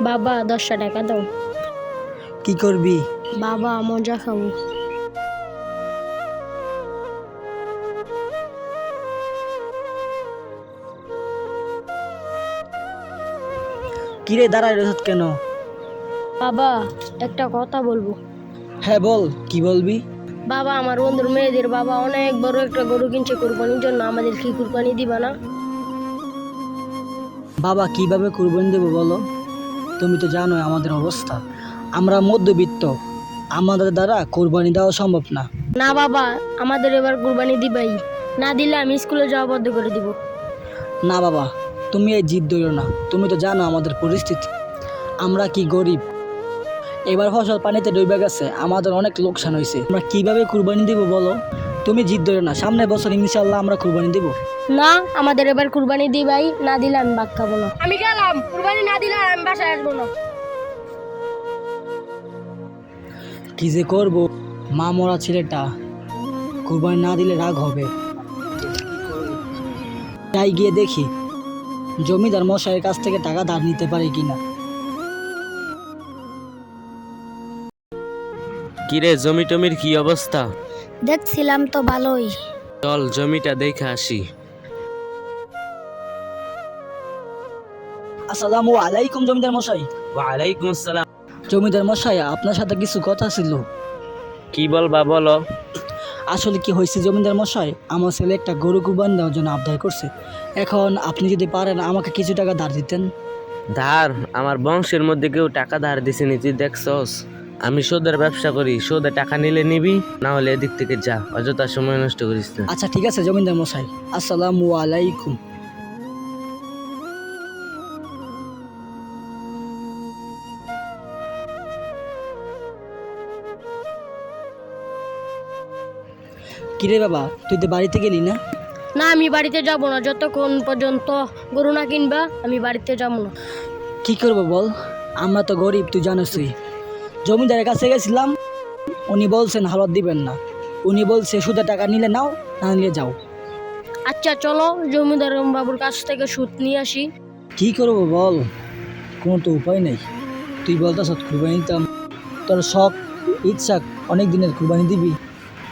বাবা 10টা টাকা দাও। কি করবি? বাবা মজা খাবো। কিরে দাঁড়ায় রয়েছ কেন? বাবা একটা কথা বলবো। হ্যাঁ বল, কি বলবি? বাবা আমার বন্ধুর মেয়েদের বাবা অনেক বড় একটা গরু কিনছে কুরবানির জন্য, আমাদের কি কুরবানি দিবা না? বাবা কিভাবে কুরবানি দেবো বলো? তুমি তো জানো আমাদের অবস্থা, আমরা মধ্যবিত্ত, আমাদের দ্বারা কুরবানি দেওয়া সম্ভব না। না বাবা, আমাদের এবার কুরবানি দিবাই, না দিলে আমি স্কুলে যাওয়া বন্ধ করে দিব। না বাবা, তুমি এই জিদ ধরো না, তুমি তো জানো আমাদের পরিস্থিতি, আমরা কি গরিব। এবার ফসল পানিতে ডুবে গেছে, আমাদের অনেক লোকসান হয়েছে, আমরা কিভাবে কুরবানি দিব বলো? তুমি জিদ ধরো না, সামনের বছর ইনশাল্লাহ আমরা কুরবানি দিব। না, আমাদের এবার কুরবানি দিবাই, না দিলে আমি ভাত খাবো না। আমি গেলাম, কুরবানি না দিলে আমি বাসায় আসবো না। কি যে করব, মা মরা ছেলেটা কুরবানি না দিলে রাগ হবে। তাই গিয়ে দেখি জমিদার মশাইয়ের কাছ থেকে টাকা ধার নিতে পারি কিনা। কিরে জমি টমির কি অবস্থা? দেখছিলাম তো ভালোই। চল জমিটা দেখে আসি। আসসালামু আলাইকুম জমিদার মশাই। ওয়ালাইকুম আসসালাম। জমিদার মশাই, আপনার সাথে কিছু কথা ছিল। কি বলবা বলো। আসলে কি হয়েছে জমিদার মশাই, আমার ছেলে একটা গরু কুরবানি দেওয়ার জন্য আবদার করছে। এখন আপনি যদি পারেন আমাকে কিছু টাকা ধার দিতেন। ধার? আমার বংশের মধ্যে কেউ টাকা ধার দিছিনি, তুই দেখছস? আমি সুদের ব্যবসা করি, সুদে টাকা নিলে নিবি, না হলে এদিক থেকে যা, অযথা সময় নষ্ট করিস না। আচ্ছা ঠিক আছে জমিদার মশাই, আসসালামু আলাইকুম। কিরে বাবা, তুই তো বাড়িতে গেলি না? না, আমি বাড়িতে যাব না যতক্ষণ পর্যন্ত গরু না কিনবা, আমি বাড়িতে যাব না। কি করবো বল, আমরা তো গরিব, তুই জানোসই। জমিদারের কাছে গেছিলাম, উনি বলছেন হালত দিবেন না, উনি বলছে সুদের টাকা নিলে নাও, না নিলে যাও। আচ্ছা চলো জমিদার বাবুর কাছ থেকে সুদ নিয়ে আসি। কি করবো বল, কোনো তো উপায় নেই। তুই বলতেছ কুরবানি দিতাম, তোর শখ ইচ্ছা অনেক দিনের কুরবানি দিবি।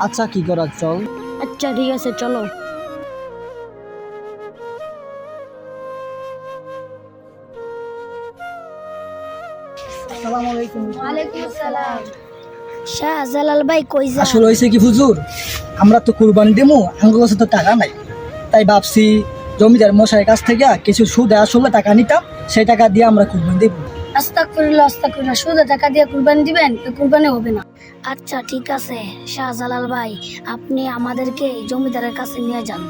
আচ্ছা কি করার, চল। আচ্ছা ঠিক আছে চলো। আসসালামু আলাইকুম। ওয়ালাইকুম আসসালাম। শাহজালাল ভাই কই যা? আসলে হয়েছে কি হুজুর, আমরা তো কুরবানি দেবো, আমার কাছে তো টাকা নাই, তাই ভাবছি জমিদার মশাইয়ের কাছ থেকে কিছু সুদে আসলে টাকা নিতাম, সেই টাকা দিয়ে আমরা কুরবানি দেবো। আস্তাগফিরুল্লাহ, সুদে টাকা দিয়ে কুরবানি দিবেন? কুরবানি হবে না। আচ্ছা ঠিক আছে শাহজালাল ভাই, আপনি আমাদেরকে জমিদারের কাছে নিয়ে যান।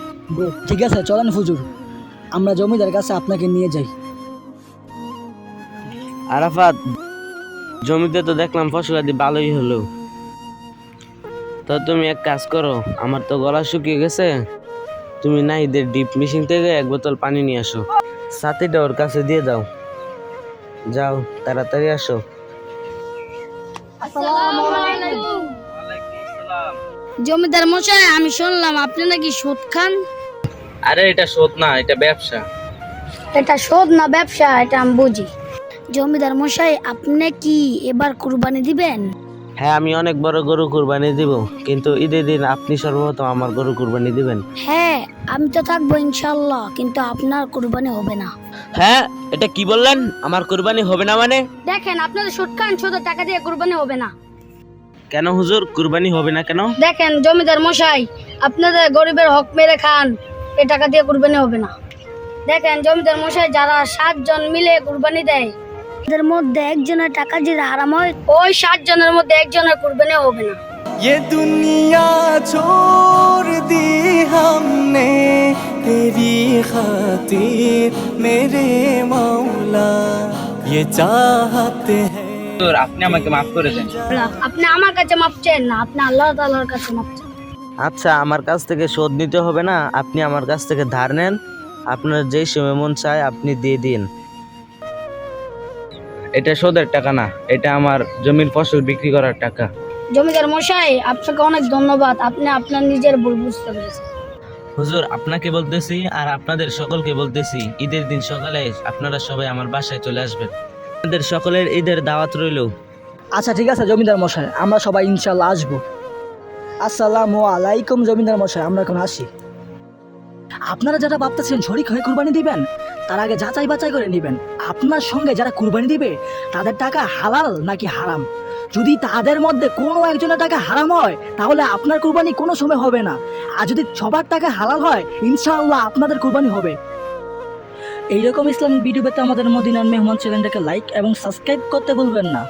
ঠিক আছে চলেন হুজুর, আমরা জমিদার কাছে আপনাকে নিয়ে যাই। আরাফাত, জমিতে তো দেখলাম ফসলাদি ভালোই হলো, তো তুমি এক কাজ করো, আমার তো গলা শুকিয়ে গেছে, তুমি নাহিদের ডিপ মেশিন থেকে এক বোতল পানি নিয়ে আসো, সাথীটা ওর কাছে দিয়ে দাও, যাও তাড়াতাড়ি আসো। জমিদার মশাই, আমি শুনলাম আপনি নাকি সুদ খান। আরে এটা শোধ না, এটা ব্যবসা। এটা সুদ না ব্যবসা, এটা আমি বুঝি। জমিদার মশাই, আপনি কি এবার কুরবানি দিবেন? হ্যাঁ, আমি অনেক বড় গরু কুরবানি দিব, কিন্তু ঈদের দিন আপনি সর্বপ্রথম আমার গরু কুরবানি দিবেন। হ্যাঁ, আমি তো থাকবো ইনশাল্লাহ, কিন্তু আপনার কুরবানি হবে না। হ্যাঁ, এটা কি বললেন? আমার কুরবানি হবে না মানে? দেখেন, আপনাদের সুদ খান, সুদের টাকা দিয়ে কুরবানি হবে না। কেন হুজুর, কুরবানি হবে না কেন? দেখেন জমিদার মশাই, আপনাদের গরিবের হক মেরে খান, এ টাকা দিয়ে কুরবানি হবে না। দেখেন জমিদার মশাই, যারা 7 জন মিলে কুরবানি দেয়, এদের মধ্যে একজনের টাকা যদি হারাম হয়, ওই 7 জনের মধ্যে একজনের কুরবানি হবে না। ये दुनिया छोड़ दी हमने तेरी खातिर मेरे मौला ये चाहते हैं। হুজুর, আপনি আমাকে মাফ করে দেন। আপনি আমার কাছে মাপ চান না, আপনি আল্লাহ তাআলার কাছে মাপ চান। আচ্ছা, আমার কাছ থেকে শোধ নিতে হবে না, আপনি আমার কাছ থেকে ধার নেন, আপনার যেই সময় মন চায় আপনি দিয়ে দিন। এটা শোধের টাকা না, এটা আমার জমির ফসল বিক্রি করার টাকা। জমিদার মশাই, আপনাকে অনেক ধন্যবাদ, আপনি আপনার নিজের ভুল বুঝতে পেরেছেন। হুজুর, আপনাকে বলতেছি আর আপনাদের সকলকে বলতেছি, ঈদের দিন সকালে আপনারা সবাই আমার বাসায় চলে আসবেন। আমাদের সকলের ঈদের দাওয়াত রইল। আচ্ছা ঠিক আছে জমিদার মশাই, আমরা সবাই ইনশাল্লাহ আসবো। আসসালামু আলাইকুম জমিদার মশাই, আমরা এখন আসি। আপনারা যারা ভাবতেছেন শরীক হয়ে কুরবানি দিবেন, তার আগে যাচাই বাছাই করে নেবেন আপনার সঙ্গে যারা কুরবানি দিবে তাদের টাকা হালাল নাকি হারাম। যদি তাদের মধ্যে কোনো একজনের টাকা হারাম হয় তাহলে আপনার কুরবানি কোনো সময় হবে না, আর যদি সবার টাকা হালাল হয় ইনশাআল্লাহ আপনাদের কুরবানি হবে। এইরকম ইসলামিক ভিডিও পেতে আমাদের মদিনার মেহমান চ্যানেলটাকে লাইক এবং সাবস্ক্রাইব করতে ভুলবেন না।